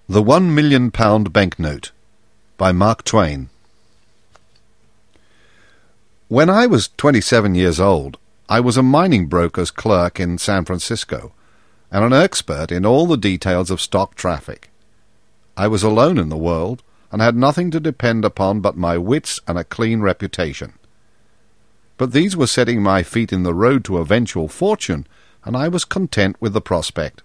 The £1 million Banknote by Mark Twain. When I was 27 years old, I was a mining broker's clerk in San Francisco, and an expert in all the details of stock traffic. I was alone in the world, and had nothing to depend upon but my wits and a clean reputation. But these were setting my feet in the road to eventual fortune, and I was content with the prospect.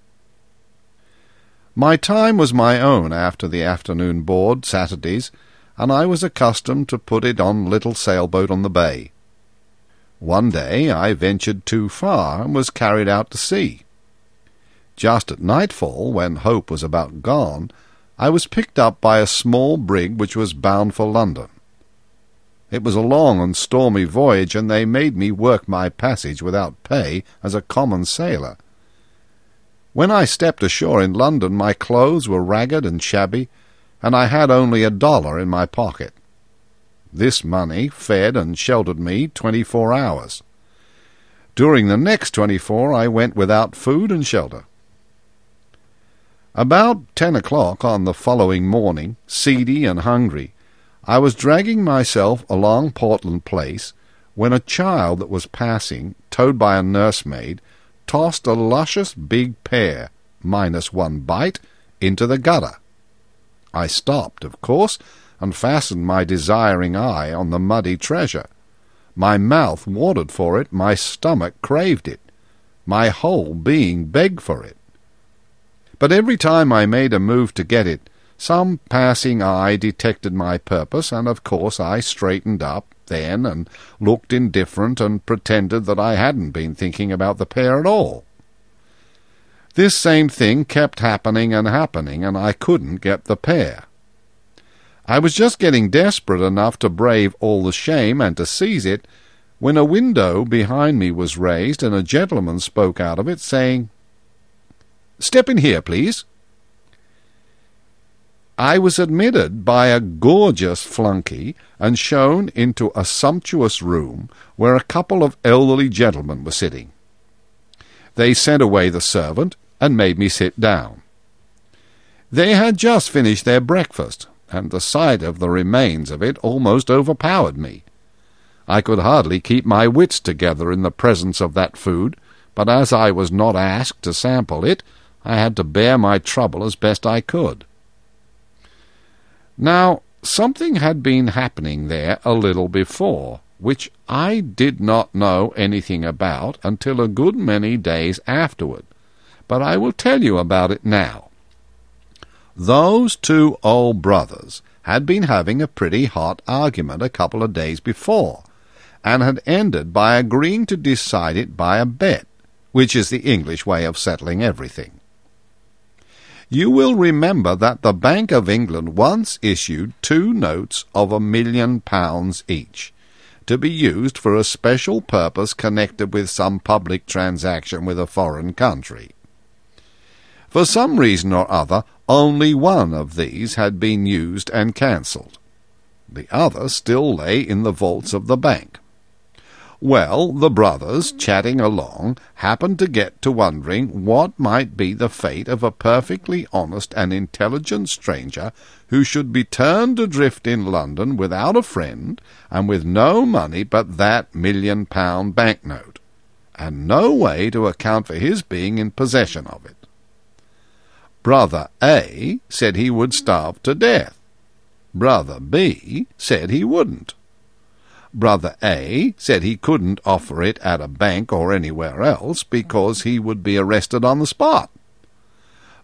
My time was my own after the afternoon board Saturdays, and I was accustomed to put it on little sailboat on the bay. One day I ventured too far and was carried out to sea. Just at nightfall, when hope was about gone, I was picked up by a small brig which was bound for London. It was a long and stormy voyage, and they made me work my passage without pay as a common sailor. When I stepped ashore in London, my clothes were ragged and shabby, and I had only $1 in my pocket. This money fed and sheltered me 24 hours. During the next 24 I went without food and shelter. About 10 o'clock on the following morning, seedy and hungry, I was dragging myself along Portland Place when a child that was passing, towed by a nursemaid, tossed a luscious big pear, minus one bite, into the gutter. I stopped, of course, and fastened my desiring eye on the muddy treasure. My mouth watered for it, my stomach craved it, my whole being begged for it. But every time I made a move to get it, some passing eye detected my purpose, and of course I straightened up then and looked indifferent and pretended that I hadn't been thinking about the pear at all. This same thing kept happening, and I couldn't get the pear. I was just getting desperate enough to brave all the shame and to seize it, when a window behind me was raised, and a gentleman spoke out of it, saying, "Step in here, please." I was admitted by a gorgeous flunkey and shown into a sumptuous room where a couple of elderly gentlemen were sitting. They sent away the servant and made me sit down. They had just finished their breakfast, and the sight of the remains of it almost overpowered me. I could hardly keep my wits together in the presence of that food, but as I was not asked to sample it, I had to bear my trouble as best I could. Now, something had been happening there a little before, which I did not know anything about until a good many days afterward, but I will tell you about it now. Those two old brothers had been having a pretty hot argument a couple of days before, and had ended by agreeing to decide it by a bet, which is the English way of settling everything. You will remember that the Bank of England once issued 2 notes of £1 million each, to be used for a special purpose connected with some public transaction with a foreign country. For some reason or other, only one of these had been used and cancelled. The other still lay in the vaults of the bank. Well, the brothers, chatting along, happened to get to wondering what might be the fate of a perfectly honest and intelligent stranger who should be turned adrift in London without a friend, and with no money but that £1 million banknote, and no way to account for his being in possession of it. Brother A said he would starve to death. Brother B said he wouldn't. Brother A said he couldn't offer it at a bank or anywhere else because he would be arrested on the spot.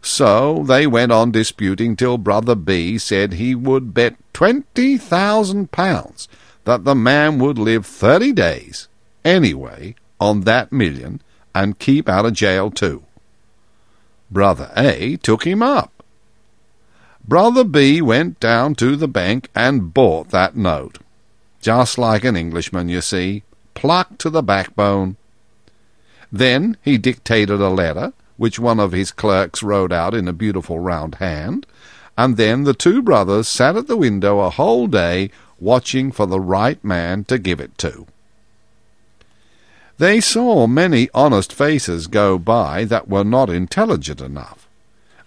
So they went on disputing till Brother B said he would bet £20,000 that the man would live 30 days, anyway, on that million, and keep out of jail too. Brother A took him up. Brother B went down to the bank and bought that note. Just like an Englishman, you see, plucked to the backbone. Then he dictated a letter, which one of his clerks wrote out in a beautiful round hand, and then the 2 brothers sat at the window a whole day watching for the right man to give it to. They saw many honest faces go by that were not intelligent enough,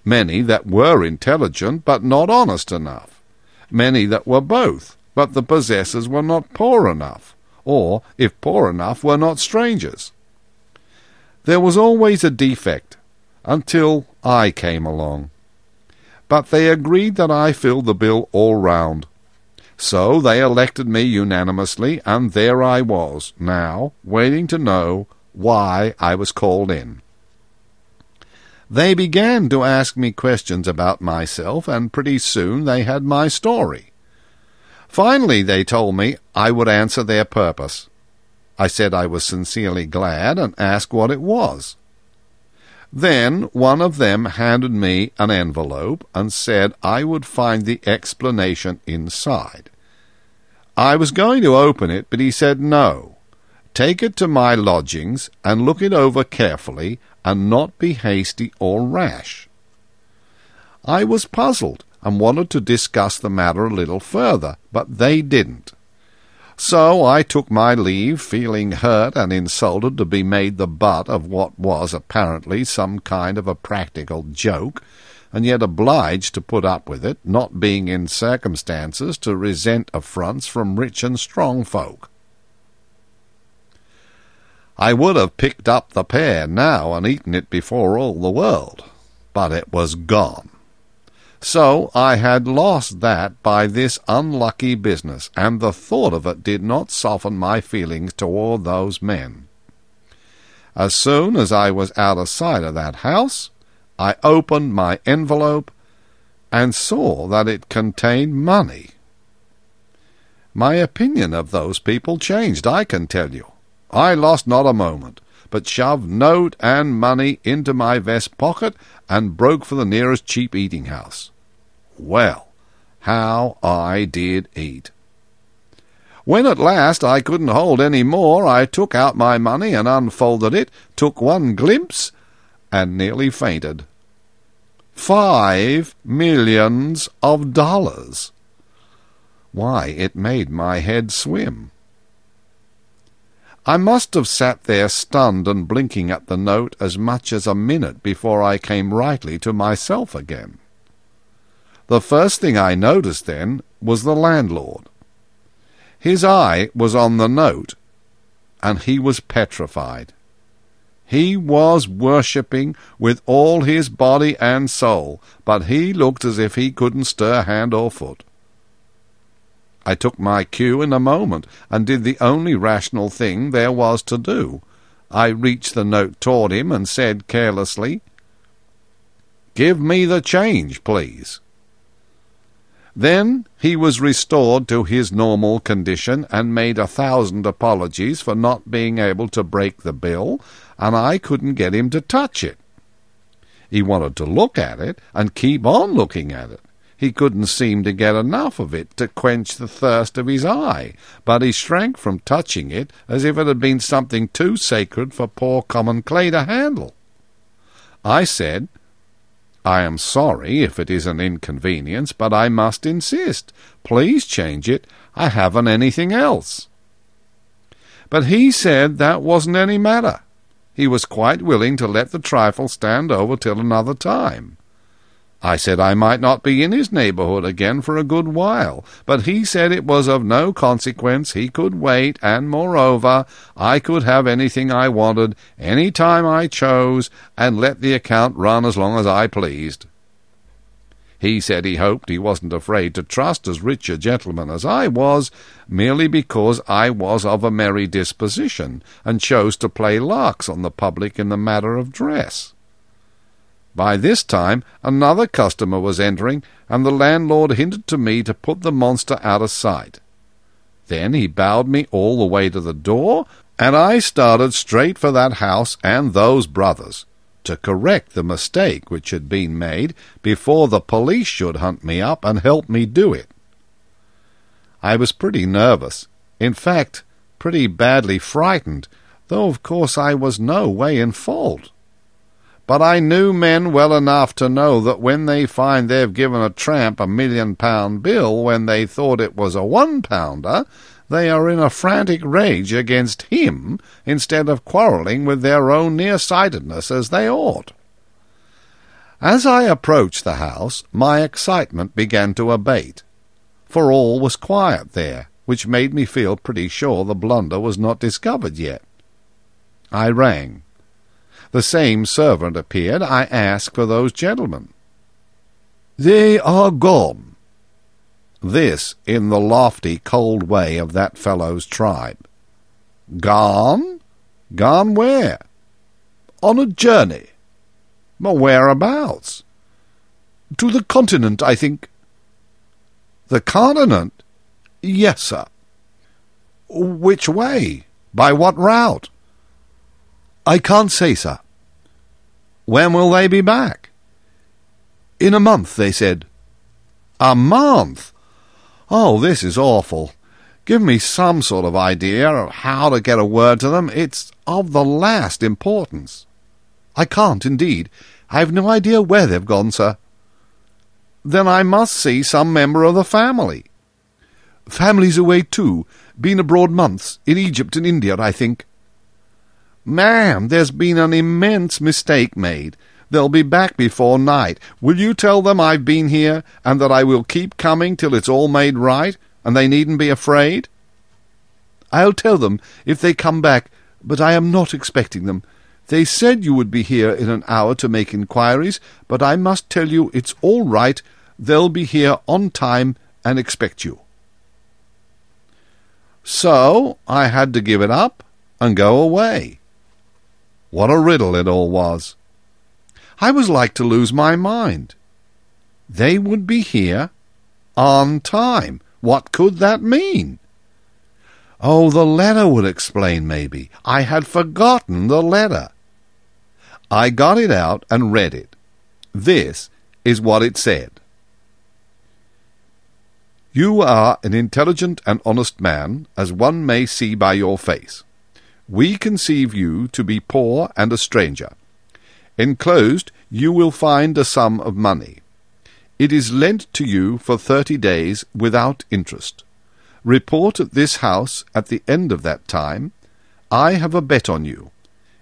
many that were intelligent but not honest enough, many that were both, but the possessors were not poor enough, or, if poor enough, were not strangers. There was always a defect, until I came along. But they agreed that I filled the bill all round. So they elected me unanimously, and there I was, now, waiting to know why I was called in. They began to ask me questions about myself, and pretty soon they had my story. Finally they told me I would answer their purpose. I said I was sincerely glad, and asked what it was. Then one of them handed me an envelope and said I would find the explanation inside. I was going to open it, but he said no. Take it to my lodgings and look it over carefully, and not be hasty or rash. I was puzzled and wanted to discuss the matter a little further, but they didn't. So I took my leave, feeling hurt and insulted to be made the butt of what was apparently some kind of a practical joke, and yet obliged to put up with it, not being in circumstances to resent affronts from rich and strong folk. I would have picked up the pear now and eaten it before all the world, but it was gone. So I had lost that by this unlucky business, and the thought of it did not soften my feelings toward those men. As soon as I was out of sight of that house, I opened my envelope and saw that it contained money. My opinion of those people changed, I can tell you. I lost not a moment, but shoved note and money into my vest pocket and broke for the nearest cheap eating-house. Well, how I did eat! When at last I couldn't hold any more, I took out my money and unfolded it, took one glimpse, and nearly fainted. $5 million! Why, it made my head swim. I must have sat there stunned and blinking at the note as much as a minute before I came rightly to myself again. The first thing I noticed then was the landlord. His eye was on the note, and he was petrified. He was worshipping with all his body and soul, but he looked as if he couldn't stir hand or foot. I took my cue in a moment, and did the only rational thing there was to do. I reached the note toward him and said carelessly, "Give me the change, please." Then he was restored to his normal condition, and made 1,000 apologies for not being able to break the bill, and I couldn't get him to touch it. He wanted to look at it, and keep on looking at it. He couldn't seem to get enough of it to quench the thirst of his eye, but he shrank from touching it as if it had been something too sacred for poor common clay to handle. I said, "I am sorry if it is an inconvenience, but I must insist. Please change it. I haven't anything else." But he said that wasn't any matter. He was quite willing to let the trifle stand over till another time. I said I might not be in his neighbourhood again for a good while, but he said it was of no consequence, he could wait, and moreover, I could have anything I wanted, any time I chose, and let the account run as long as I pleased. He said he hoped he wasn't afraid to trust as rich a gentleman as I was, merely because I was of a merry disposition, and chose to play larks on the public in the matter of dress. By this time another customer was entering, and the landlord hinted to me to put the monster out of sight. Then he bowed me all the way to the door, and I started straight for that house and those brothers, to correct the mistake which had been made before the police should hunt me up and help me do it. I was pretty nervous, in fact, pretty badly frightened, though of course I was no way in fault. But I knew men well enough to know that when they find they've given a tramp £1 million bill when they thought it was a £1, they are in a frantic rage against him instead of quarrelling with their own near-sightedness as they ought. As I approached the house, my excitement began to abate, for all was quiet there, which made me feel pretty sure the blunder was not discovered yet. I rang. The same servant appeared. I asked for those gentlemen. "They are gone." This in the lofty, cold way of that fellow's tribe. "Gone? Gone where?" "On a journey." "But whereabouts?" "To the continent, I think." "The continent?" "Yes, sir." "Which way? By what route?" "I can't say, sir." "When will they be back?" "In a month, they said." "A month? Oh, this is awful. Give me some sort of idea of how to get a word to them. It's of the last importance." "I can't, indeed. I've no idea where they've gone, sir." "Then I must see some member of the family." "Family's away too. Been abroad months. In Egypt and India, I think." "Ma'am, there's been an immense mistake made. They'll be back before night. Will you tell them I've been here, and that I will keep coming till it's all made right, and they needn't be afraid?" "I'll tell them if they come back, but I am not expecting them. They said you would be here in an hour to make inquiries, but I must tell you it's all right. They'll be here on time and expect you." So I had to give it up and go away. What a riddle it all was. I was like to lose my mind. They would be here on time. What could that mean? Oh, the letter would explain, maybe. I had forgotten the letter. I got it out and read it. This is what it said. "You are an intelligent and honest man, as one may see by your face. We conceive you to be poor and a stranger. Enclosed you will find a sum of money. It is lent to you for 30 days without interest. Report at this house at the end of that time. I have a bet on you.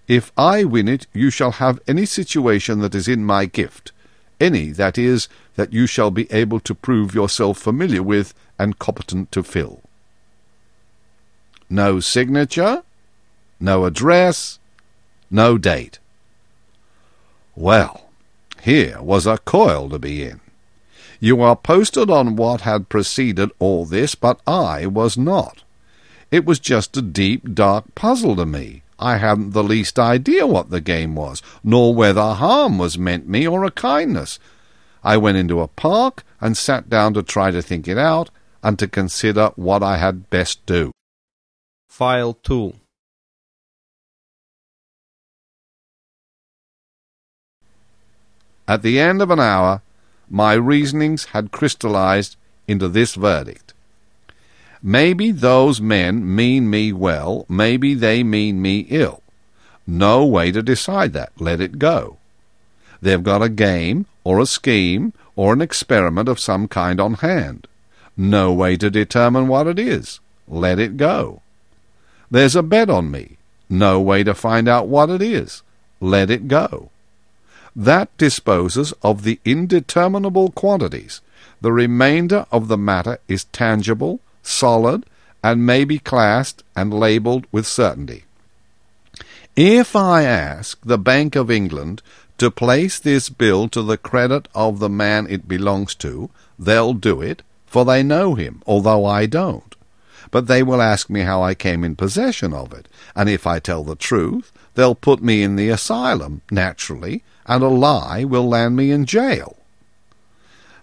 If I win it, you shall have any situation that is in my gift, any, that is, that you shall be able to prove yourself familiar with and competent to fill." No signature, no address, no date. Well, here was a coil to be in. You are posted on what had preceded all this, but I was not. It was just a deep, dark puzzle to me. I hadn't the least idea what the game was, nor whether harm was meant me or a kindness. I went into a park and sat down to try to think it out and to consider what I had best do. File tool. At the end of an hour, my reasonings had crystallized into this verdict. Maybe those men mean me well, maybe they mean me ill. No way to decide that. Let it go. They've got a game, or a scheme, or an experiment of some kind on hand. No way to determine what it is. Let it go. There's a bet on me. No way to find out what it is. Let it go. That disposes of the indeterminable quantities. The remainder of the matter is tangible, solid, and may be classed and labelled with certainty. If I ask the Bank of England to place this bill to the credit of the man it belongs to, they'll do it, for they know him, although I don't. But they will ask me how I came in possession of it, and if I tell the truth, they'll put me in the asylum, naturally, and a lie will land me in jail.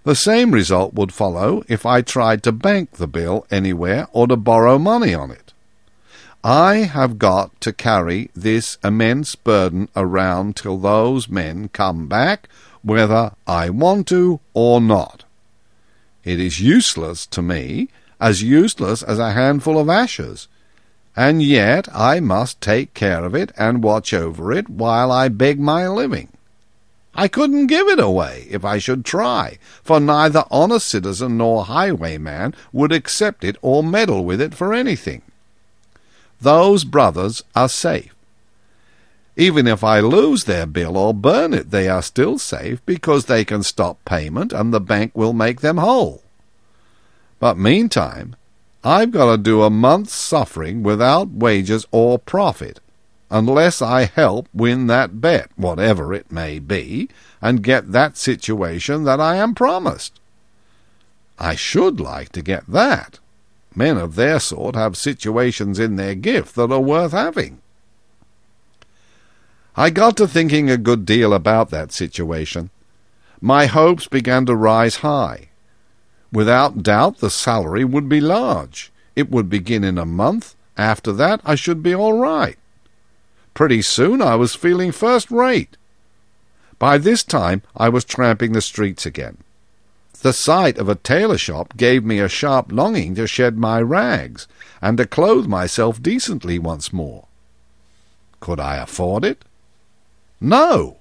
The same result would follow if I tried to bank the bill anywhere or to borrow money on it. I have got to carry this immense burden around till those men come back, whether I want to or not. It is useless to me, as useless as a handful of ashes, and yet I must take care of it and watch over it while I beg my living. I couldn't give it away if I should try, for neither honest citizen nor highwayman would accept it or meddle with it for anything. Those brothers are safe. Even if I lose their bill or burn it, they are still safe because they can stop payment and the bank will make them whole. But meantime, I've got to do a month's suffering without wages or profit, unless I help win that bet, whatever it may be, and get that situation that I am promised. I should like to get that. Men of their sort have situations in their gift that are worth having. I got to thinking a good deal about that situation. My hopes began to rise high. Without doubt the salary would be large. It would begin in a month. After that I should be all right. Pretty soon I was feeling first rate. By this time I was tramping the streets again. The sight of a tailor shop gave me a sharp longing to shed my rags, and to clothe myself decently once more. Could I afford it? No,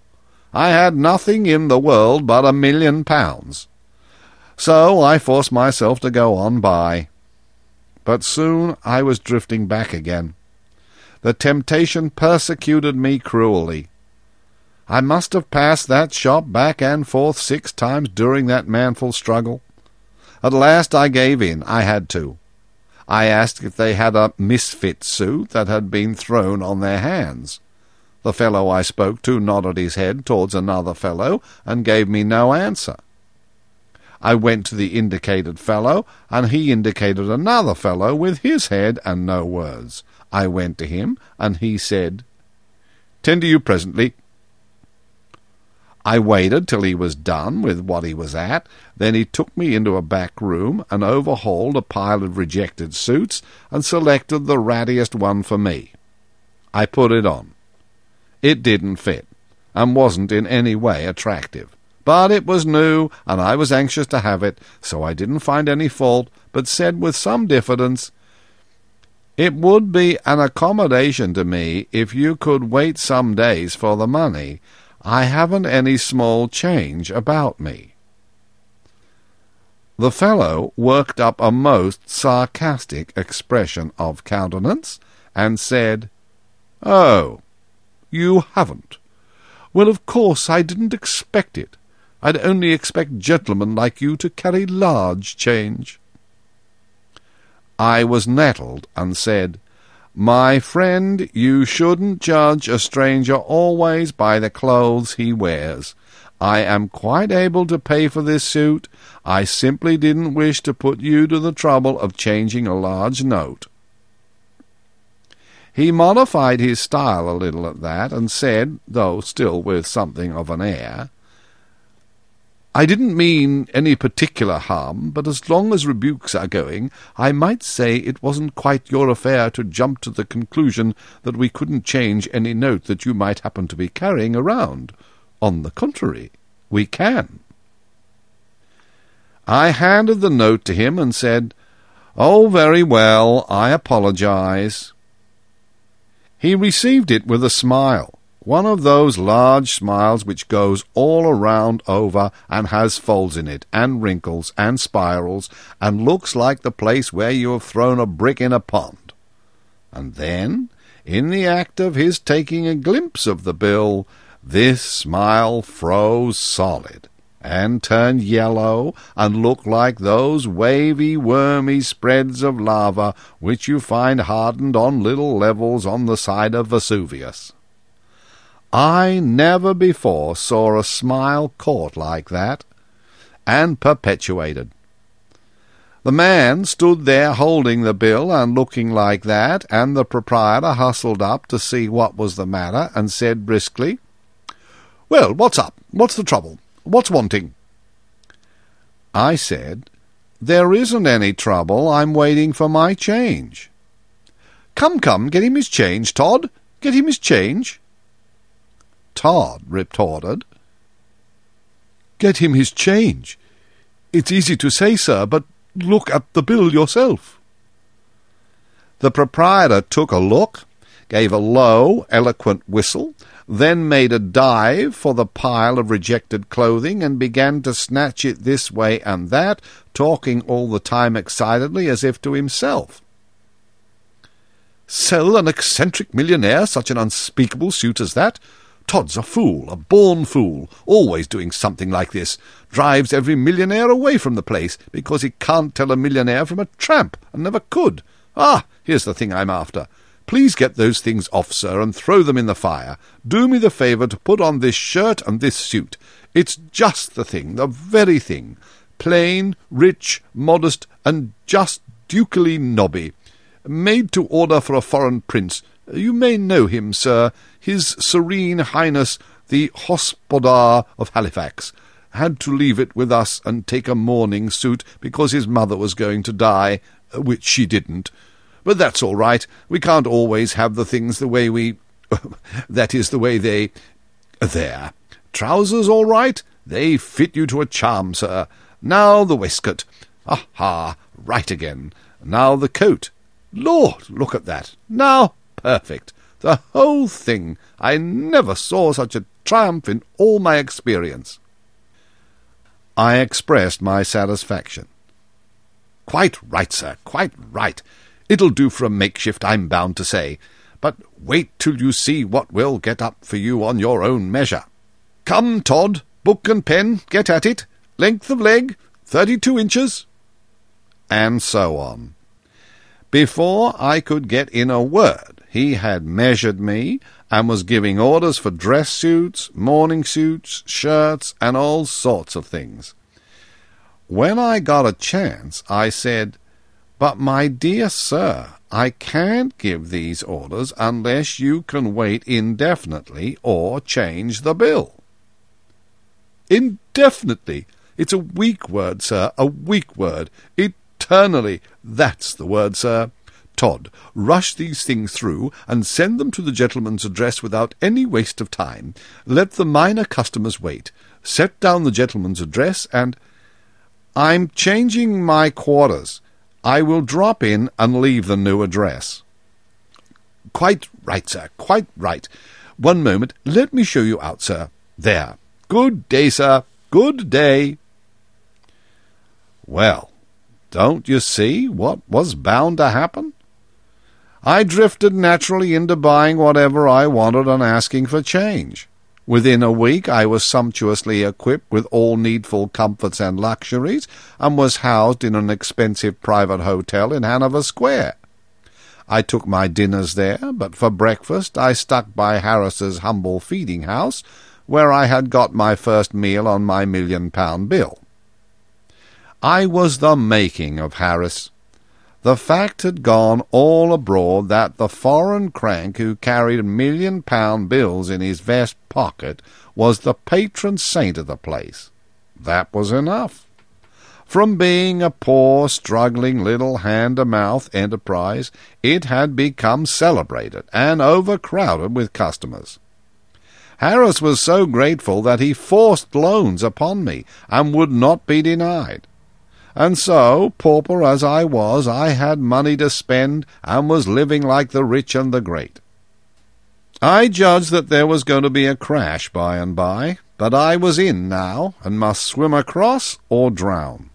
I had nothing in the world but £1,000,000. So I forced myself to go on by. But soon I was drifting back again. The temptation persecuted me cruelly. I must have passed that shop back and forth 6 times during that manful struggle. At last I gave in. I had to. I asked if they had a misfit suit that had been thrown on their hands. The fellow I spoke to nodded his head towards another fellow and gave me no answer. I went to the indicated fellow, and he indicated another fellow with his head and no words. I went to him, and he said, "Tend to you presently." I waited till he was done with what he was at, then he took me into a back room and overhauled a pile of rejected suits and selected the rattiest one for me. I put it on. It didn't fit, and wasn't in any way attractive. But it was new, and I was anxious to have it, so I didn't find any fault, but said with some diffidence, "It would be an accommodation to me if you could wait some days for the money. I haven't any small change about me." The fellow worked up a most sarcastic expression of countenance, and said, "Oh, you haven't? Well, of course I didn't expect it. I'd only expect gentlemen like you to carry large change." I was nettled, and said, "My friend, you shouldn't judge a stranger always by the clothes he wears. I am quite able to pay for this suit. I simply didn't wish to put you to the trouble of changing a large note." He modified his style a little at that, and said, though still with something of an air, "I didn't mean any particular harm, but as long as rebukes are going, I might say it wasn't quite your affair to jump to the conclusion that we couldn't change any note that you might happen to be carrying around. On the contrary, we can." I handed the note to him and said, "Oh, very well, I apologize." He received it with a smile. One of those large smiles which goes all around over and has folds in it, and wrinkles, and spirals, and looks like the place where you have thrown a brick in a pond. And then, in the act of his taking a glimpse of the bill, this smile froze solid, and turned yellow, and looked like those wavy, wormy spreads of lava which you find hardened on little levels on the side of Vesuvius. I never before saw a smile caught like that, and perpetuated. The man stood there holding the bill and looking like that, and the proprietor hustled up to see what was the matter, and said briskly, "Well, what's up? What's the trouble? What's wanting?" I said, "There isn't any trouble. I'm waiting for my change." "Come, get him his change, Todd. Get him his change." Todd retorted, "Get him his change? It's easy to say, sir, but look at the bill yourself." The proprietor took a look, gave a low, eloquent whistle, then made a dive for the pile of rejected clothing, and began to snatch it this way and that, talking all the time excitedly as if to himself. Sell an eccentric millionaire such an unspeakable suit as that? Todd's a fool, a born fool, always doing something like this. Drives every millionaire away from the place, because he can't tell a millionaire from a tramp, and never could. Ah, here's the thing I'm after. Please get those things off, sir, and throw them in the fire. Do me the favour to put on this shirt and this suit. It's just the thing, the very thing. Plain, rich, modest, and just ducally nobby. Made to order for a foreign prince. You may know him, sir. His Serene Highness the Hospodar of Halifax had to leave it with us and take a mourning suit because his mother was going to die, which she didn't. But that's all right. We can't always have the things the way we... that is, the way they... There. Trousers all right? They fit you to a charm, sir. Now the waistcoat. Aha, right again. Now the coat. Lord, look at that. Now, perfect. The whole thing. I never saw such a triumph in all my experience. I expressed my satisfaction. Quite right, sir, quite right. It'll do for a makeshift, I'm bound to say. But wait till you see what we'll get up for you on your own measure. Come, Todd, book and pen, get at it. Length of leg, 32 inches. And so on. Before I could get in a word, he had measured me and was giving orders for dress suits, morning suits, shirts, and all sorts of things. When I got a chance, I said, "But, my dear sir, I can't give these orders unless you can wait indefinitely or change the bill." Indefinitely! It's a weak word, sir, a weak word. Eternally, that's the word, sir. Todd, rush these things through and send them to the gentleman's address without any waste of time. Let the minor customers wait. Set down the gentleman's address and... I'm changing my quarters. I will drop in and leave the new address. Quite right, sir, quite right. One moment, let me show you out, sir. There. Good day, sir. Good day. Well, don't you see what was bound to happen? I drifted naturally into buying whatever I wanted and asking for change. Within a week I was sumptuously equipped with all needful comforts and luxuries, and was housed in an expensive private hotel in Hanover Square. I took my dinners there, but for breakfast I stuck by Harris's humble feeding-house, where I had got my first meal on my £1,000,000 bill. I was the making of Harris. The fact had gone all abroad that the foreign crank who carried £1,000,000 bills in his vest pocket was the patron saint of the place. That was enough. From being a poor, struggling little hand-to-mouth enterprise, it had become celebrated and overcrowded with customers. Harris was so grateful that he forced loans upon me and would not be denied. And so, pauper as I was, I had money to spend and was living like the rich and the great. I judged that there was going to be a crash by and by, but I was in now and must swim across or drown.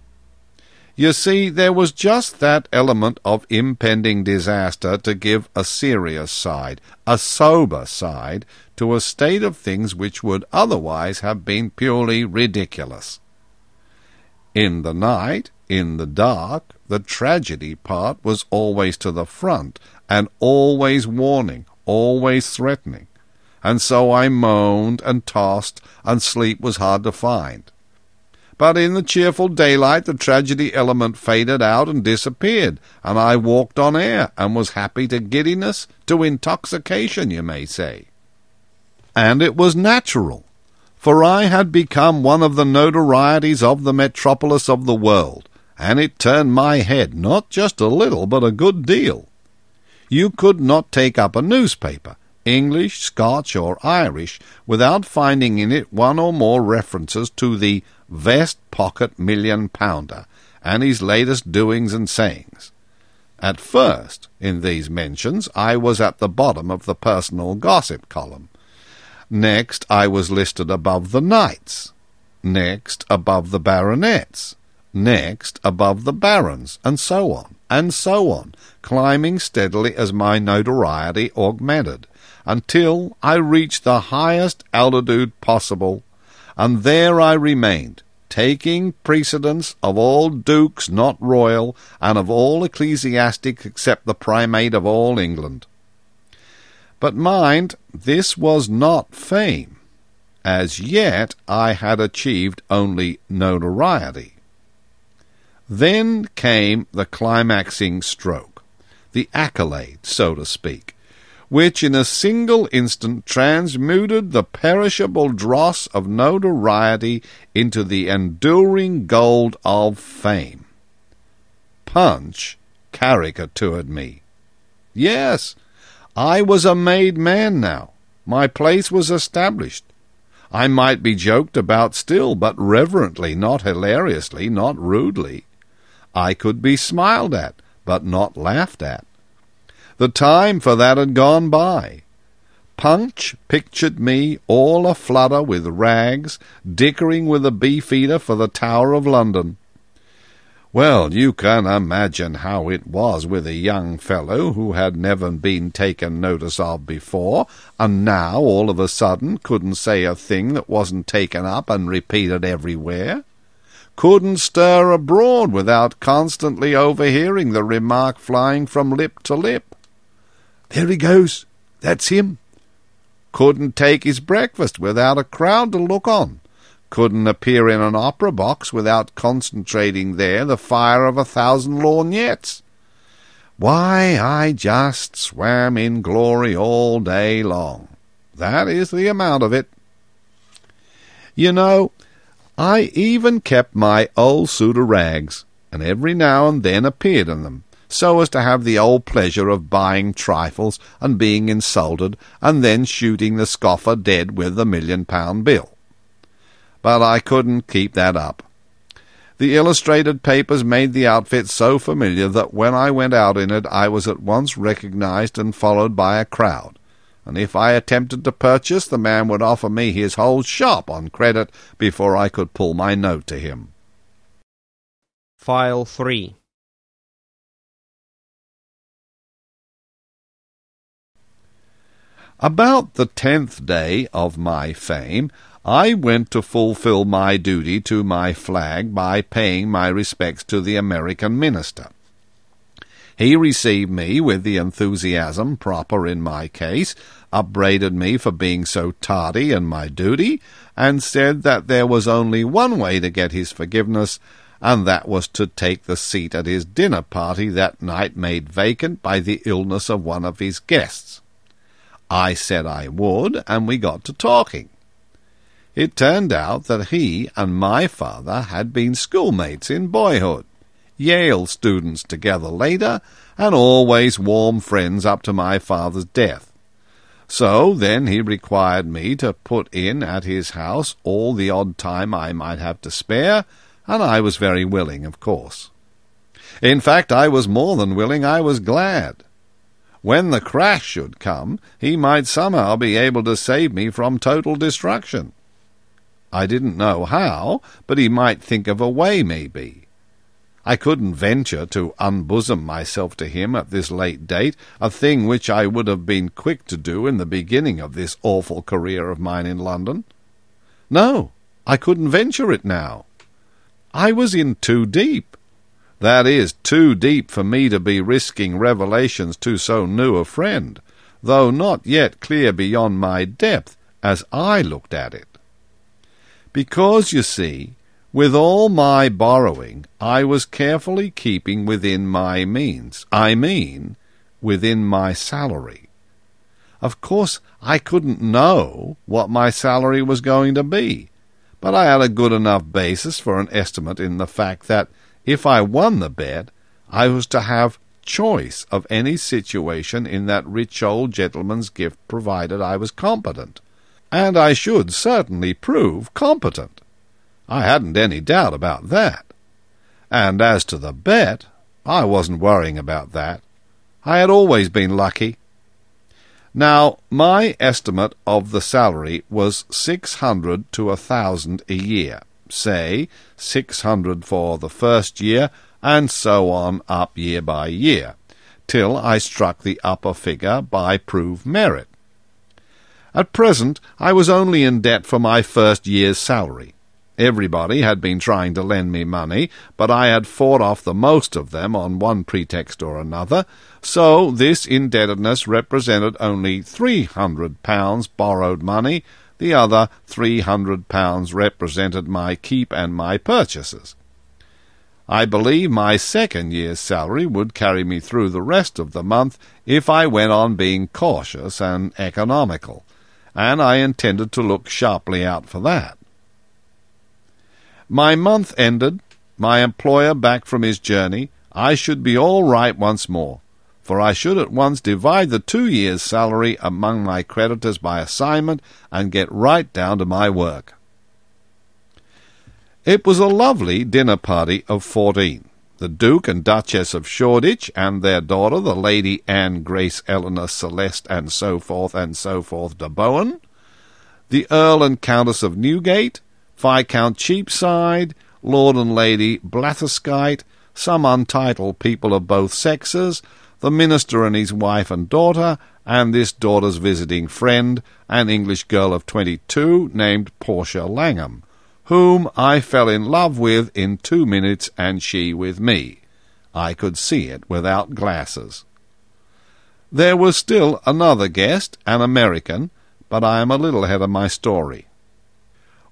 You see, there was just that element of impending disaster to give a serious side, a sober side, to a state of things which would otherwise have been purely ridiculous. In the night, in the dark, the tragedy part was always to the front, and always warning, always threatening. And so I moaned and tossed, and sleep was hard to find. But in the cheerful daylight the tragedy element faded out and disappeared, and I walked on air, and was happy to giddiness, to intoxication, you may say. And it was natural, for I had become one of the notorieties of the metropolis of the world, and it turned my head not just a little, but a good deal. You could not take up a newspaper, English, Scotch, or Irish, without finding in it one or more references to the vest-pocket £1,000,000 and his latest doings and sayings. At first, in these mentions, I was at the bottom of the personal gossip column. Next, I was listed above the knights. Next, above the baronets. Next, above the barons, and so on. and so on, climbing steadily as my notoriety augmented, until I reached the highest altitude possible, and there I remained, taking precedence of all dukes not royal, and of all ecclesiastics except the primate of all England. But mind, this was not fame. As yet I had achieved only notoriety. Then came the climaxing stroke, the accolade, so to speak, which in a single instant transmuted the perishable dross of notoriety into the enduring gold of fame. Punch caricatured me. Yes, I was a made man now. My place was established. I might be joked about still, but reverently, not hilariously, not rudely. I could be smiled at, but not laughed at. The time for that had gone by. Punch pictured me all a-flutter with rags, dickering with a beefeater for the Tower of London. Well, you can imagine how it was with a young fellow who had never been taken notice of before, and now, all of a sudden, couldn't say a thing that wasn't taken up and repeated everywhere. Couldn't stir abroad without constantly overhearing the remark flying from lip to lip. "There he goes. That's him." Couldn't take his breakfast without a crowd to look on. Couldn't appear in an opera box without concentrating there the fire of 1,000 lorgnettes. Why, I just swam in glory all day long. That is the amount of it. You know, I even kept my old suit of rags, and every now and then appeared in them, so as to have the old pleasure of buying trifles and being insulted, and then shooting the scoffer dead with the £1,000,000 bill. But I couldn't keep that up. The illustrated papers made the outfit so familiar that when I went out in it I was at once recognized and followed by a crowd, and if I attempted to purchase, the man would offer me his whole shop on credit before I could pull my note to him. File 3. About the 10th day of my fame, I went to fulfill my duty to my flag by paying my respects to the American minister. He received me with the enthusiasm proper in my case, upbraided me for being so tardy in my duty, and said that there was only one way to get his forgiveness, and that was to take the seat at his dinner party that night made vacant by the illness of one of his guests. I said I would, and we got to talking. It turned out that he and my father had been schoolmates in boyhood, Yale students together later, and always warm friends up to my father's death. So then he required me to put in at his house all the odd time I might have to spare, and I was very willing, of course. In fact, I was more than willing, I was glad. When the crash should come, he might somehow be able to save me from total destruction. I didn't know how, but he might think of a way, maybe. I couldn't venture to unbosom myself to him at this late date, a thing which I would have been quick to do in the beginning of this awful career of mine in London. No, I couldn't venture it now. I was in too deep. That is, too deep for me to be risking revelations to so new a friend, though not yet clear beyond my depth as I looked at it. Because, you see, with all my borrowing, I was carefully keeping within my means. I mean, within my salary. Of course, I couldn't know what my salary was going to be, but I had a good enough basis for an estimate in the fact that, if I won the bet, I was to have choice of any situation in that rich old gentleman's gift provided I was competent. And I should certainly prove competent. I hadn't any doubt about that. And as to the bet, I wasn't worrying about that. I had always been lucky. Now, my estimate of the salary was 600 to 1,000 a year. Say, 600 for the first year, and so on up year by year, till I struck the upper figure by proved merit. At present I was only in debt for my first year's salary. Everybody had been trying to lend me money, but I had fought off the most of them on one pretext or another, so this indebtedness represented only £300 borrowed money. The other £300 represented my keep and my purchases. I believe my second year's salary would carry me through the rest of the month if I went on being cautious and economical, and I intended to look sharply out for that. My month ended, my employer back from his journey, I should be all right once more, for I should at once divide the 2 years' salary among my creditors by assignment and get right down to my work. It was a lovely dinner party of 14. The Duke and Duchess of Shoreditch and their daughter, the Lady Anne Grace Eleanor Celeste and so forth de Bowen, the Earl and Countess of Newgate, Viscount Cheapside, Lord and Lady Blatherskite, some untitled people of both sexes, the minister and his wife and daughter, and this daughter's visiting friend, an English girl of 22 named Portia Langham, whom I fell in love with in 2 minutes, and she with me. I could see it without glasses. There was still another guest, an American, but I am a little ahead of my story.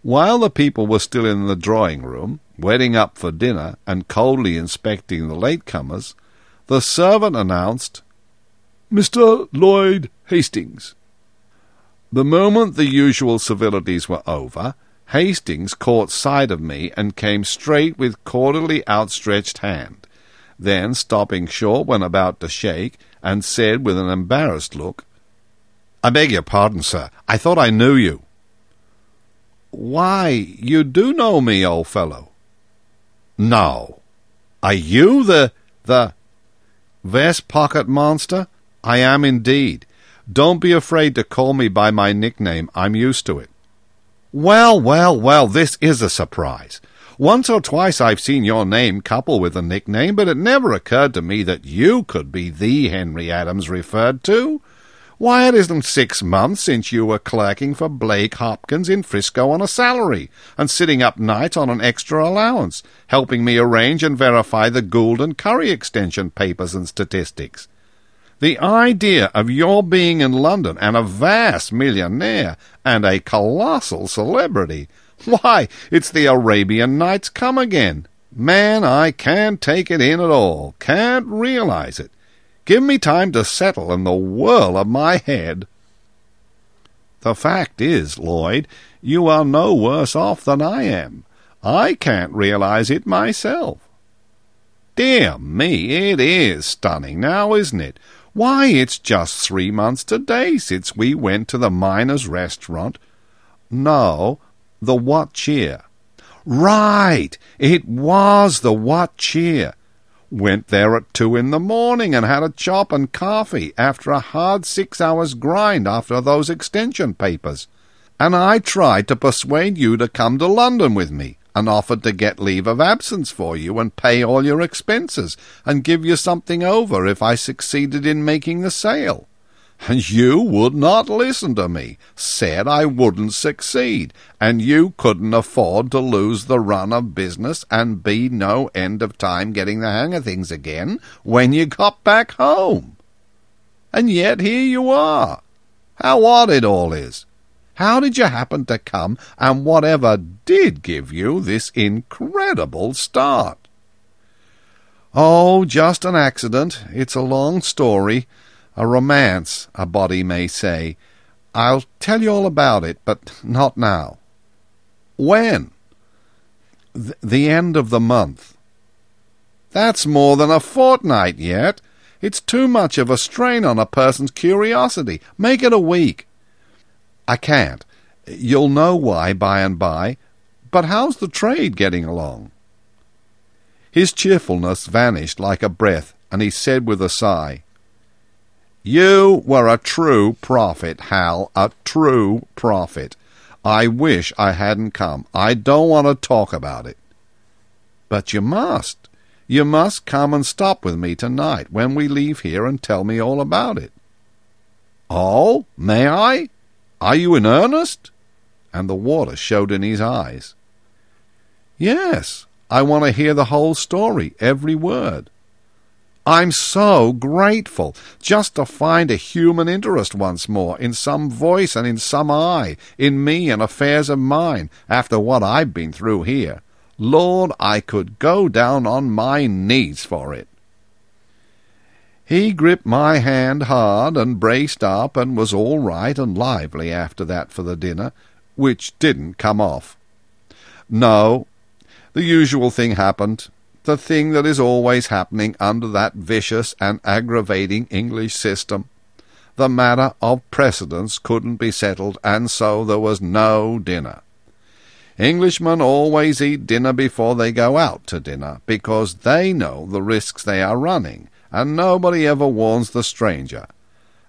While the people were still in the drawing-room, wetting up for dinner and coldly inspecting the latecomers, the servant announced, "Mr. Lloyd Hastings." The moment the usual civilities were over, Hastings caught sight of me and came straight with cordially outstretched hand. Then, stopping short when about to shake, and said with an embarrassed look, "I beg your pardon, sir. I thought I knew you." "Why, you do know me, old fellow." "No. Are you the vest-pocket monster?" "I am indeed. Don't be afraid to call me by my nickname. I'm used to it." Well, this is a surprise. Once or twice I've seen your name coupled with a nickname, but it never occurred to me that you could be the Henry Adams referred to. Why, it isn't 6 months since you were clerking for Blake Hopkins in Frisco on a salary, and sitting up nights on an extra allowance, helping me arrange and verify the Gould and Curry extension papers and statistics. The idea of your being in London and a vast millionaire and a colossal celebrity! Why, it's the Arabian Nights come again. Man, I can't take it in at all, can't realize it. Give me time to settle in the whirl of my head. The fact is, Lloyd, you are no worse off than I am. I can't realize it myself. Dear me, it is stunning now, isn't it? Why, it's just 3 months today since we went to the Miners' Restaurant. No, the What Cheer. Right, it was the What Cheer. Went there at 2 in the morning and had a chop and coffee after a hard 6 hours grind after those extension papers. And I tried to persuade you to come to London with me, and offered to get leave of absence for you and pay all your expenses, and give you something over if I succeeded in making the sale. And you would not listen to me, said I wouldn't succeed, and you couldn't afford to lose the run of business and be no end of time getting the hang of things again when you got back home. And yet here you are. How odd it all is. How did you happen to come, and whatever did give you this incredible start? Oh, just an accident. It's a long story. A romance, a body may say. I'll tell you all about it, but not now. When? The end of the month. That's more than a fortnight yet. It's too much of a strain on a person's curiosity. Make it a week. I can't. You'll know why by and by. But how's the trade getting along? His cheerfulness vanished like a breath, and he said with a sigh, "You were a true prophet, Hal, a true prophet. I wish I hadn't come. I don't want to talk about it." "But you must. You must come and stop with me tonight when we leave here and tell me all about it." "Oh, may I? Are you in earnest?" And the water showed in his eyes. "Yes, I want to hear the whole story, every word." "I'm so grateful, just to find a human interest once more, in some voice and in some eye, in me and affairs of mine, after what I've been through here. Lord, I could go down on my knees for it." He gripped my hand hard and braced up and was all right and lively after that for the dinner, which didn't come off. No, the usual thing happened, the thing that is always happening under that vicious and aggravating English system. The matter of precedence couldn't be settled, and so there was no dinner. Englishmen always eat dinner before they go out to dinner, because they know the risks they are running, and nobody ever warns the stranger.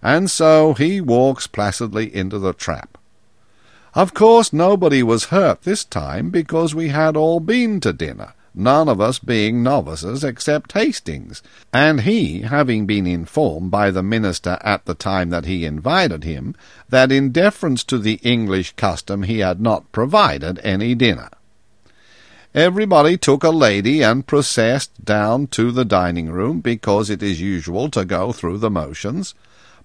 And so he walks placidly into the trap. Of course nobody was hurt this time, because we had all been to dinner, none of us being novices except Hastings, and he having been informed by the minister at the time that he invited him that in deference to the English custom he had not provided any dinner. Everybody took a lady and processed down to the dining-room, because it is usual to go through the motions,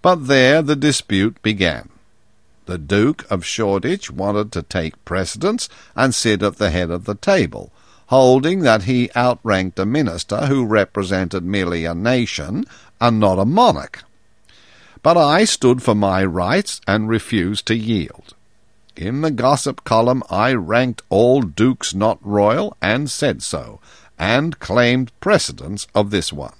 but there the dispute began. The Duke of Shoreditch wanted to take precedence and sit at the head of the table, holding that he outranked a minister who represented merely a nation and not a monarch. But I stood for my rights and refused to yield. In the gossip column I ranked all dukes not royal, and said so, and claimed precedence of this one.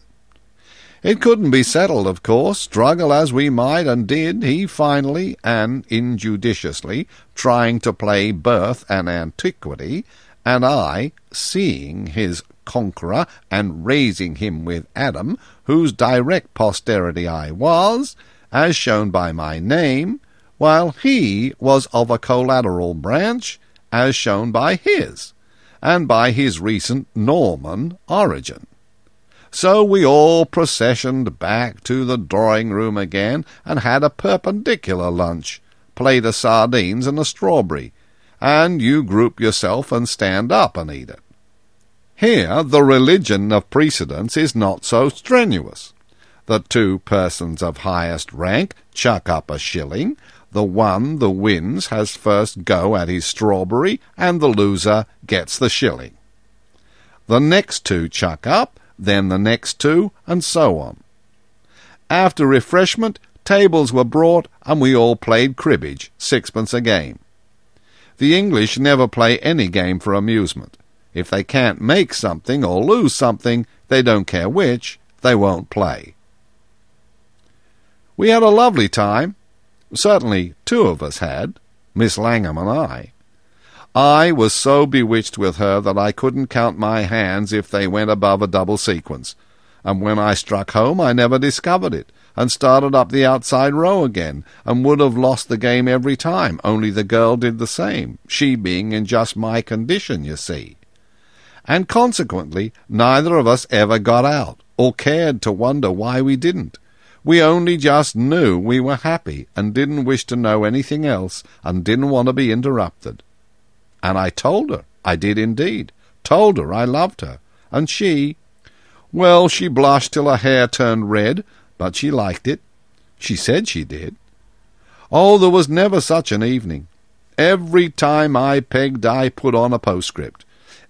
It couldn't be settled, of course. Struggle as we might, and did, he finally, and injudiciously, trying to play birth and antiquity, and I, seeing his conqueror, and raising him with Adam, whose direct posterity I was, as shown by my name, while he was of a collateral branch, as shown by his, and by his recent Norman origin. So we all processioned back to the drawing-room again, and had a perpendicular lunch, plate of sardines and a strawberry, and you group yourself and stand up and eat it. Here the religion of precedence is not so strenuous. The two persons of highest rank chuck up a shilling. The one that wins has first go at his strawberry, and the loser gets the shilling. The next two chuck up, then the next two, and so on. After refreshment, tables were brought, and we all played cribbage, 6pence a game. The English never play any game for amusement. If they can't make something or lose something, they don't care which, they won't play. We had a lovely time. Certainly 2 of us had, Miss Langham and I. I was so bewitched with her that I couldn't count my hands if they went above a double sequence, and when I struck home I never discovered it, and started up the outside row again, and would have lost the game every time, only the girl did the same, she being in just my condition, you see. And consequently neither of us ever got out, or cared to wonder why we didn't. We only just knew we were happy, and didn't wish to know anything else, and didn't want to be interrupted. And I told her, I did indeed, told her I loved her, and she, well, she blushed till her hair turned red, but she liked it. She said she did. Oh, there was never such an evening. Every time I pegged I put on a postscript.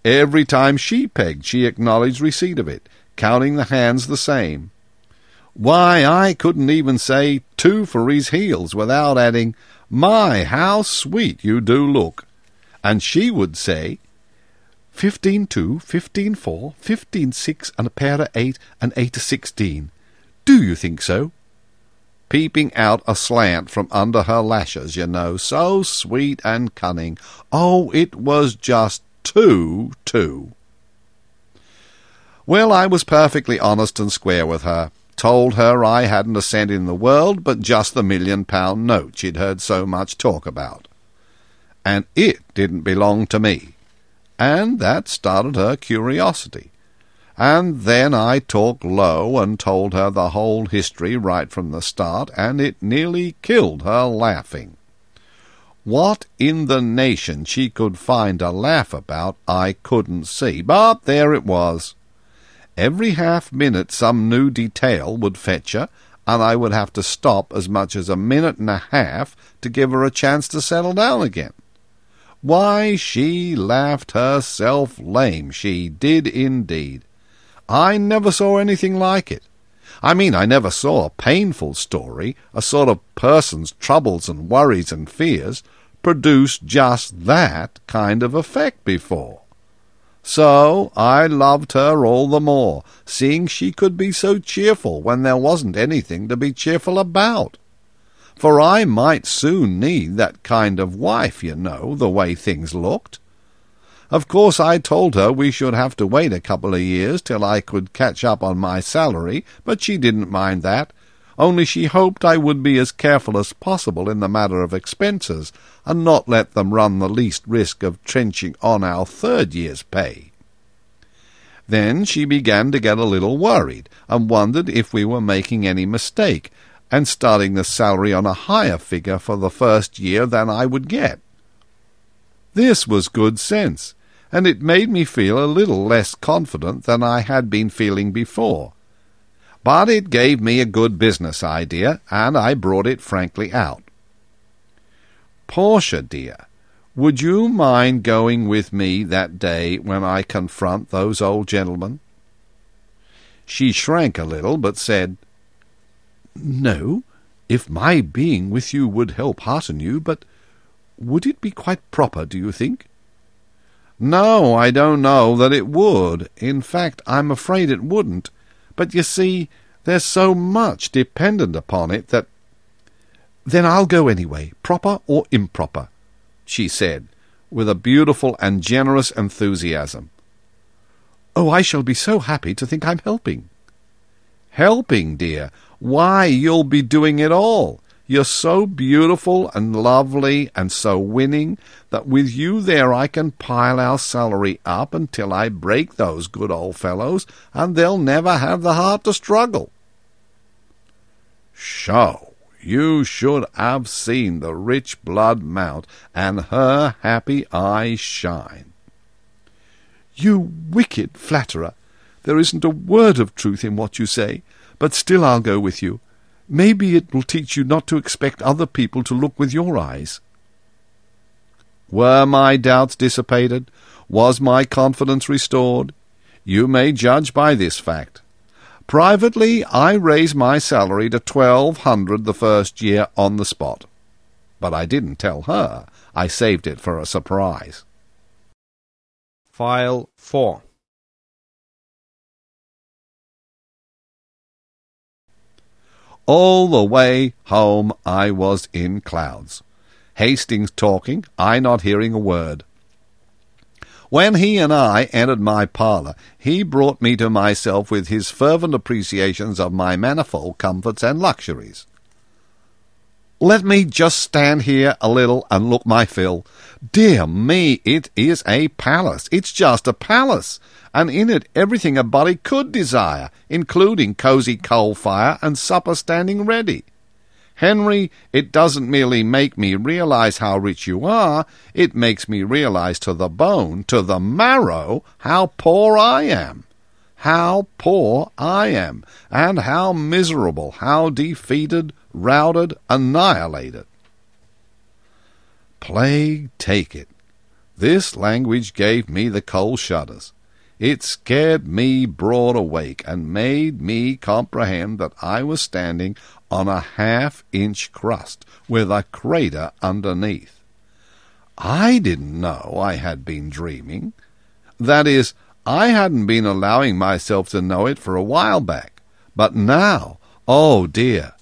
Every time she pegged she acknowledged receipt of it, counting the hands the same. Why, I couldn't even say 2 for his heels without adding, "My, how sweet you do look." And she would say, 15-2, 15-4, 15-6, and a pair of 8, and 8-16. Do you think so? Peeping out aslant from under her lashes, you know, so sweet and cunning. Oh, it was just too. Well, I was perfectly honest and square with her. Told her I hadn't a cent in the world but just the £1 million note she'd heard so much talk about. And it didn't belong to me. And that started her curiosity. and then I talked low and told her the whole history right from the start, and it nearly killed her laughing. What in the nation she could find a laugh about I couldn't see, but there it was. Every half-minute some new detail would fetch her, and I would have to stop as much as a minute and a half to give her a chance to settle down again. Why, she laughed herself lame, she did indeed. I never saw anything like it. I mean, I never saw a painful story, a sort of person's troubles and worries and fears, produce just that kind of effect before. So I loved her all the more, seeing she could be so cheerful when there wasn't anything to be cheerful about. For I might soon need that kind of wife, you know, the way things looked. Of course I told her we should have to wait a couple of years till I could catch up on my salary, but she didn't mind that, only she hoped I would be as careful as possible in the matter of expenses, and not let them run the least risk of trenching on our third year's pay. Then she began to get a little worried, and wondered if we were making any mistake, and starting the salary on a higher figure for the first year than I would get. This was good sense, and it made me feel a little less confident than I had been feeling before. But it gave me a good business idea, and I brought it frankly out. "Portia, dear, would you mind going with me that day when I confront those old gentlemen?" She shrank a little, but said, "No, if my being with you would help hearten you, but would it be quite proper, do you think?" "No, I don't know that it would. In fact, I'm afraid it wouldn't. But you see, there's so much dependent upon it that—" "Then I'll go anyway, proper or improper," she said, with a beautiful and generous enthusiasm. "Oh, I shall be so happy to think I'm helping." "Helping, dear? Why, you'll be doing it all. You're so beautiful and lovely and so winning that with you there I can pile our salary up until I break those good old fellows, and they'll never have the heart to struggle." "Sho, you should have seen the rich blood mount, and her happy eyes shine." "You wicked flatterer! There isn't a word of truth in what you say, but still I'll go with you. Maybe it will teach you not to expect other people to look with your eyes." Were my doubts dissipated? Was my confidence restored? You may judge by this fact. Privately, I raised my salary to 1,200 the first year on the spot. But I didn't tell her. I saved it for a surprise. File 4. All the way home I was in clouds. Hastings talking, I not hearing a word. When he and I entered my parlour, he brought me to myself with his fervent appreciations of my manifold comforts and luxuries. "Let me just stand here a little and look my fill. Dear me, it is a palace. It's just a palace, and in it everything a body could desire, including cosy coal fire and supper standing ready. Henry, it doesn't merely make me realize how rich you are, it makes me realize to the bone, to the marrow, how poor I am. How poor I am, and how miserable, how defeated, routed, annihilated." Plague take it! This language gave me the cold shudders. It scared me broad awake, and made me comprehend that I was standing on a half-inch crust, with a crater underneath. I didn't know I had been dreaming. That is, I hadn't been allowing myself to know it for a while back. But now, oh dear,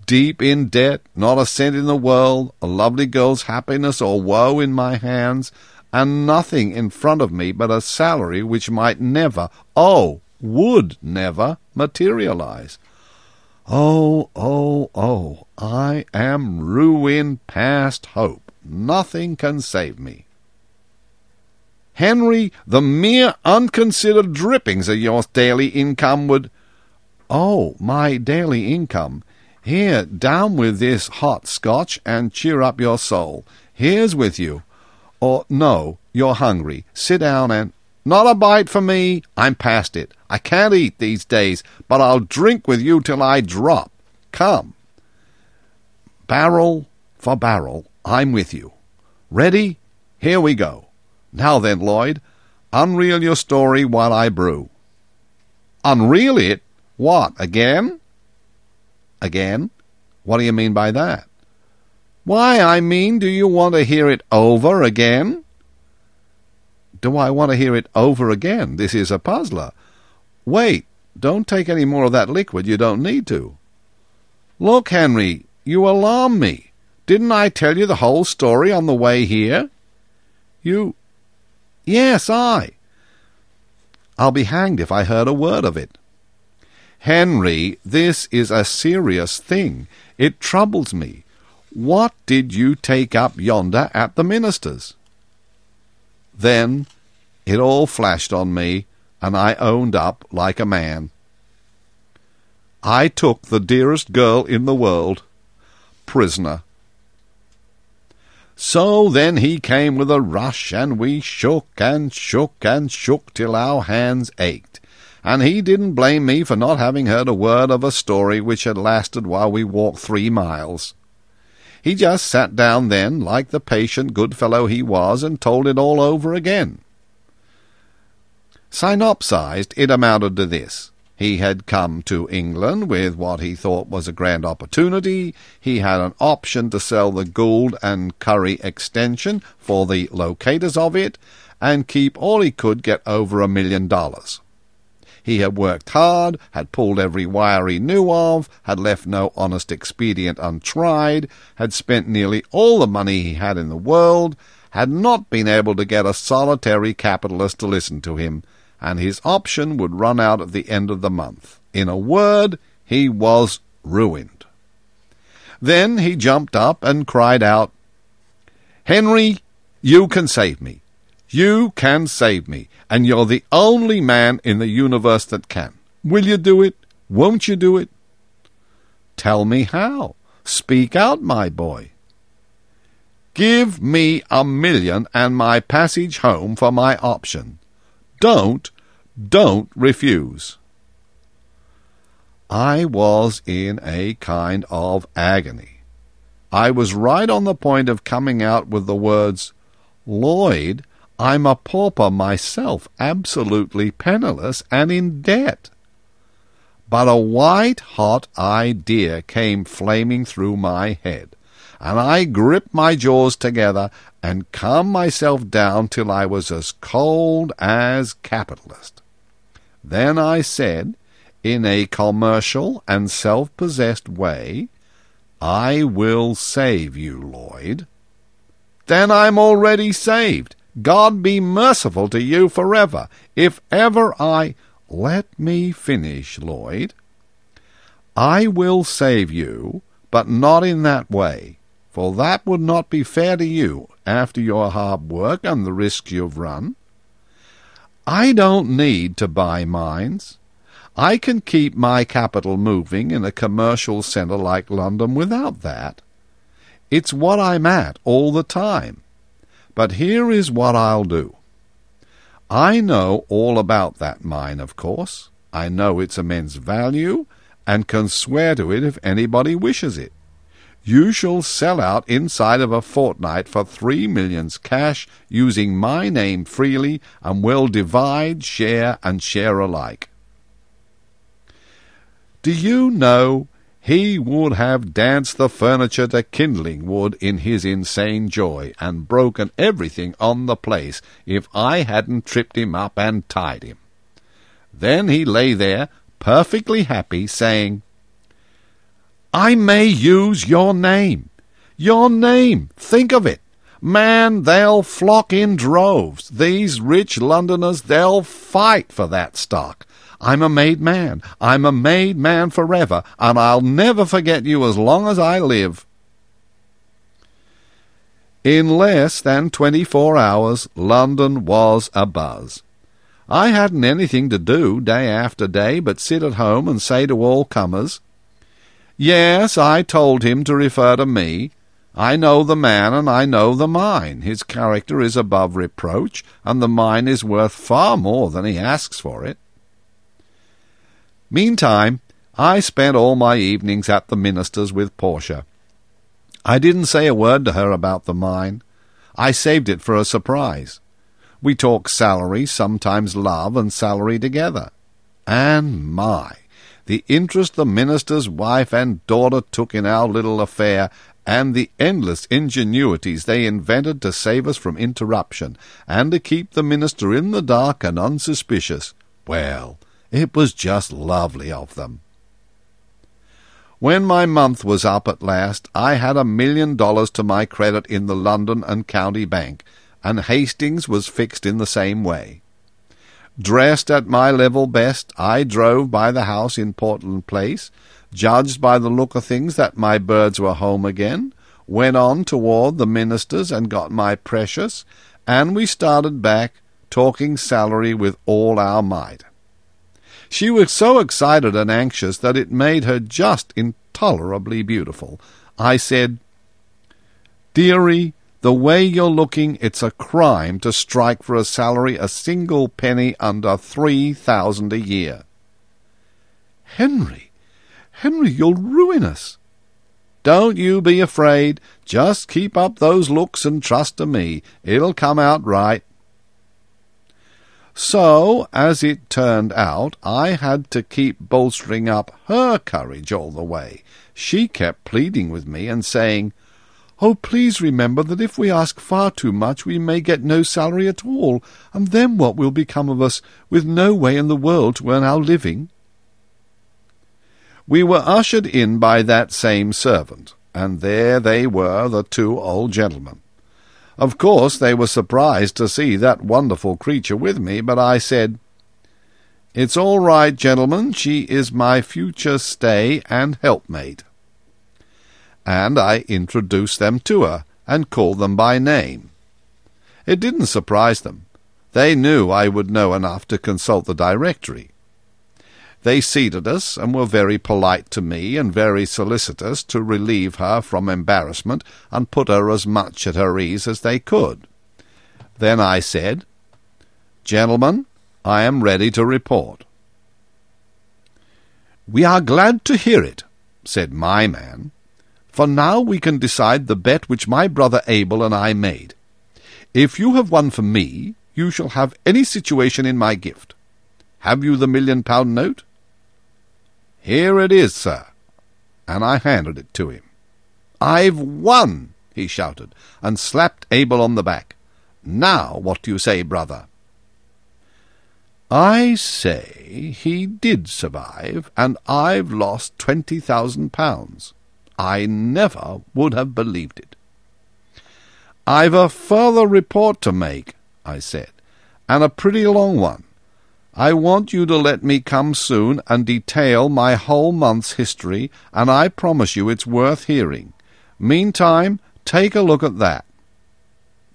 deep in debt, not a cent in the world, a lovely girl's happiness or woe in my hands, and nothing in front of me but a salary which might never, would never, materialize. Oh, I am ruined past hope. Nothing can save me. Henry, the mere unconsidered drippings of your daily income would—" "Oh, my daily income! Here, down with this hot Scotch, and cheer up your soul. Here's with you. Or, no, you're hungry. Sit down and—" "Not a bite for me. I'm past it. I can't eat these days, but I'll drink with you till I drop. Come." Barrel for barrel, I'm with you. Ready? Here we go. Now then, Lloyd, unreel your story while I brew. Unreel it? What, again? Again? What do you mean by that? Why, I mean, do you want to hear it over again? Do I want to hear it over again? This is a puzzler. Wait, don't take any more of that liquid. You don't need to. Look, Henry, you alarm me. Didn't I tell you the whole story on the way here? You... Yes, I'll be hanged if I heard a word of it. Henry, this is a serious thing. It troubles me. What did you take up yonder at the minister's? Then it all flashed on me, and I owned up like a man. I took the dearest girl in the world, prisoner. So then he came with a rush, and we shook and shook and shook till our hands ached, and he didn't blame me for not having heard a word of a story which had lasted while we walked 3 miles. He just sat down then, like the patient good fellow he was, and told it all over again. Synopsized, it amounted to this. He had come to England with what he thought was a grand opportunity. He had an option to sell the Gould and Curry extension for the locators of it, and keep all he could get over $1 million. He had worked hard, had pulled every wire he knew of, had left no honest expedient untried, had spent nearly all the money he had in the world, had not been able to get a solitary capitalist to listen to him, and his option would run out at the end of the month. In a word, he was ruined. Then he jumped up and cried out, "Henry, you can save me. You can save me, and you're the only man in the universe that can. Will you do it? Won't you do it?" "Tell me how. Speak out, my boy." "Give me $1 million and my passage home for my option. Don't refuse." I was in a kind of agony. I was right on the point of coming out with the words, "Lloyd, I'm a pauper myself, absolutely penniless and in debt." But a white-hot idea came flaming through my head, and I gripped my jaws together and calmed myself down till I was as cold as capitalist. Then I said, in a commercial and self-possessed way, "I will save you, Lloyd." "Then I'm already saved. God be merciful to you forever. If ever I—" "Let me finish, Lloyd. I will save you, but not in that way, for that would not be fair to you after your hard work and the risks you've run. I don't need to buy mines. I can keep my capital moving in a commercial centre like London without that. It's what I'm at all the time. But here is what I'll do. I know all about that mine, of course. I know its immense value, and can swear to it if anybody wishes it. You shall sell out inside of a fortnight for 3 millions cash, using my name freely, and we'll divide, share, and share alike." Do you know, he would have danced the furniture to kindling wood in his insane joy, and broken everything on the place, if I hadn't tripped him up and tied him. Then he lay there, perfectly happy, saying, "I may use your name. Your name, think of it. Man, they'll flock in droves. These rich Londoners, they'll fight for that stock. I'm a made man. I'm a made man forever, and I'll never forget you as long as I live." In less than 24 hours, London was abuzz. I hadn't anything to do day after day but sit at home and say to all comers, "Yes, I told him to refer to me. I know the man and I know the mine. His character is above reproach, and the mine is worth far more than he asks for it." Meantime, I spent all my evenings at the minister's with Portia. I didn't say a word to her about the mine. I saved it for a surprise. We talked salary, sometimes love and salary together. And the interest the minister's wife and daughter took in our little affair, and the endless ingenuities they invented to save us from interruption, and to keep the minister in the dark and unsuspicious. Well, it was just lovely of them. When my month was up at last, I had $1 million to my credit in the London and County Bank, and Hastings was fixed in the same way. Dressed at my level best, I drove by the house in Portland Place, judged by the look of things that my birds were home again, went on toward the minister's and got my precious, and we started back, talking salary with all our might. She was so excited and anxious that it made her just intolerably beautiful. I said, "Dearie, the way you're looking, it's a crime to strike for a salary a single penny under 3,000 a year." Henry, you'll ruin us." "Don't you be afraid. Just keep up those looks and trust to me. It'll come out right." So, as it turned out, I had to keep bolstering up her courage all the way. She kept pleading with me and saying, "Oh, please remember that if we ask far too much we may get no salary at all, and then what will become of us, with no way in the world to earn our living?" We were ushered in by that same servant, and there they were, the two old gentlemen. Of course they were surprised to see that wonderful creature with me, but I said, "It's all right, gentlemen, she is my future stay and helpmate." And I introduced them to her, and called them by name. It didn't surprise them. They knew I would know enough to consult the directory. They seated us, and were very polite to me, and very solicitous to relieve her from embarrassment, and put her as much at her ease as they could. Then I said, "Gentlemen, I am ready to report." "We are glad to hear it," said my man, "for now we can decide the bet which my brother Abel and I made. If you have won for me, you shall have any situation in my gift. Have you the £1,000,000 note?" "Here it is, sir," and I handed it to him. "I've won!" he shouted, and slapped Abel on the back. "Now what do you say, brother?" "I say he did survive, and I've lost £20,000. I never would have believed it." "I've a further report to make," I said, "and a pretty long one. I want you to let me come soon and detail my whole month's history, and I promise you it's worth hearing. Meantime, take a look at that."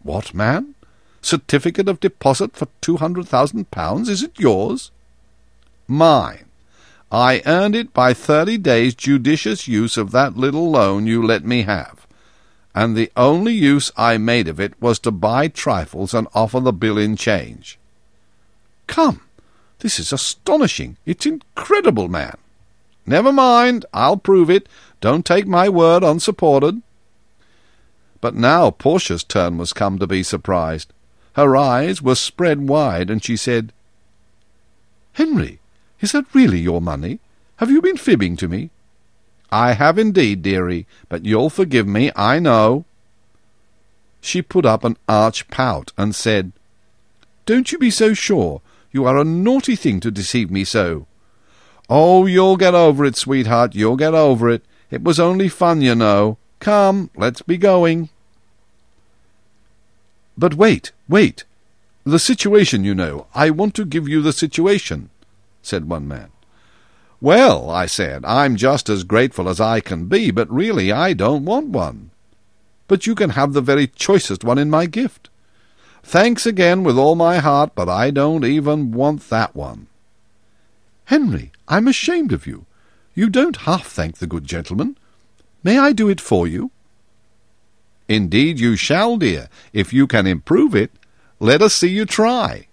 "What, man? Certificate of deposit for £200,000? Is it yours?" "Mine. I earned it by 30 days' judicious use of that little loan you let me have, and the only use I made of it was to buy trifles and offer the bill in change." "Come, this is astonishing. It's incredible, man." "Never mind, I'll prove it. Don't take my word unsupported." But now Portia's turn was come to be surprised. Her eyes were spread wide, and she said, "Henry, is that really your money? Have you been fibbing to me?" "I have indeed, dearie, but you'll forgive me, I know." She put up an arch pout and said, "Don't you be so sure. You are a naughty thing to deceive me so." "Oh, you'll get over it, sweetheart, you'll get over it. It was only fun, you know. Come, let's be going." "But wait. The situation, you know. I want to give you the situation," said one man. "Well," I said, "I'm just as grateful as I can be, but really I don't want one." but you can have the very choicest one in my gift. Thanks again with all my heart, but I don't even want that one." "Henry, I'm ashamed of you. You don't half thank the good gentleman. May I do it for you?" "Indeed you shall, dear, if you can improve it. Let us see you try."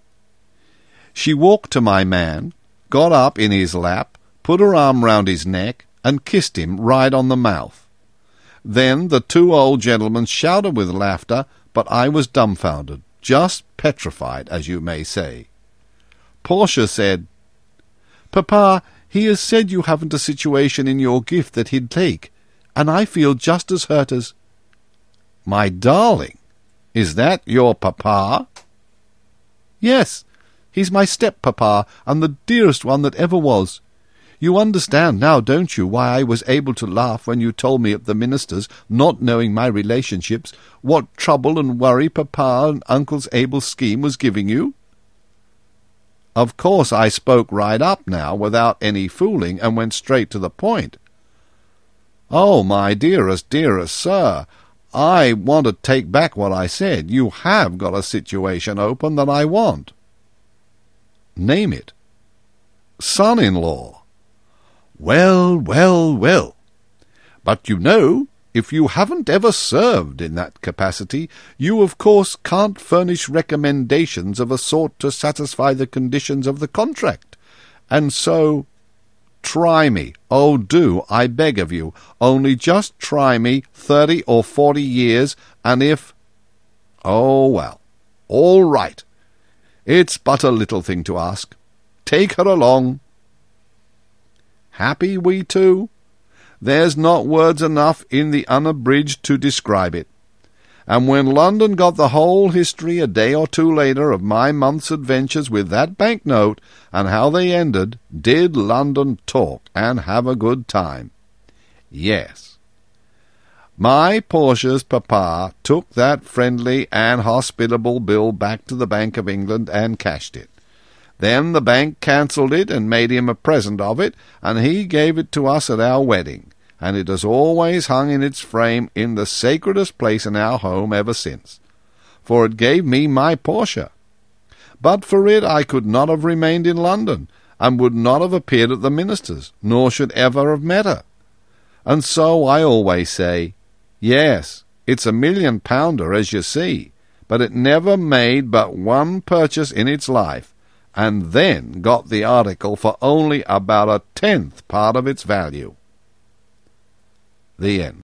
She walked to my man, got up in his lap, put her arm round his neck, and kissed him right on the mouth. Then the two old gentlemen shouted with laughter, but I was dumbfounded, just petrified, as you may say. Portia said, "Papa, he has said you haven't a situation in your gift that he'd take, and I feel just as hurt as—" "My darling, is that your papa?" "Yes, he's my step-papa, and the dearest one that ever was. You understand now, don't you, why I was able to laugh when you told me at the minister's, not knowing my relationships, what trouble and worry Papa and Uncle's able scheme was giving you?" Of course I spoke right up now, without any fooling, and went straight to the point. "Oh, my dearest sir, I want to take back what I said. You have got a situation open that I want." "Name it." "Son-in-law." "Well, well, well. But you know, if you haven't ever served in that capacity, you of course can't furnish recommendations of a sort to satisfy the conditions of the contract. And so, try me. Oh, do, I beg of you. Only just try me 30 or 40 years, and if— Oh, well, all right. It's but a little thing to ask. Take her along." Happy we two? There's not words enough in the Unabridged to describe it. And when London got the whole history a day or two later of my month's adventures with that banknote, and how they ended, did London talk and have a good time? Yes. My Portia's papa took that friendly and hospitable bill back to the Bank of England and cashed it. Then the bank cancelled it and made him a present of it, and he gave it to us at our wedding, and it has always hung in its frame in the sacredest place in our home ever since, for it gave me my Portia. But for it I could not have remained in London, and would not have appeared at the minister's, nor should ever have met her. And so I always say, yes, it's £1,000,000, as you see, but it never made but one purchase in its life, and then got the article for only about 1/10 part of its value. The end.